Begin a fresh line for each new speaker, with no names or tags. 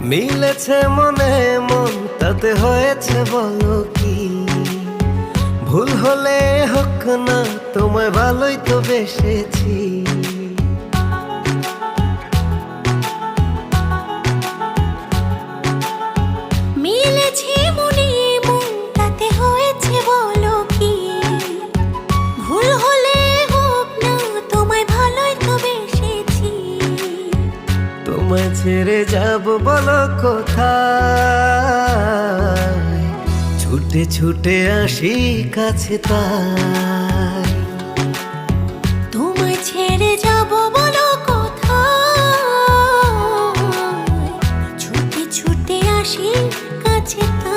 মিলেছে মনে মন তাতে হয়েছে বলো কি? ভুল হলে হোক না, তোমায় ভালোই তো বেসেছি।
মিলেছে মনে মন তাতে হয়েছে বলো কি? ভুল হলে হোক না, তোমায় ভালোই তো বেসেছি।
তোমায় ছেড়ে যাব বলো কোথায়? ছুটে ছুটে আসি কাছে তাই।
তোমায় ছেড়ে যাব বলো কোথায়? ছুটে ছুটে আসি কাছে তাই।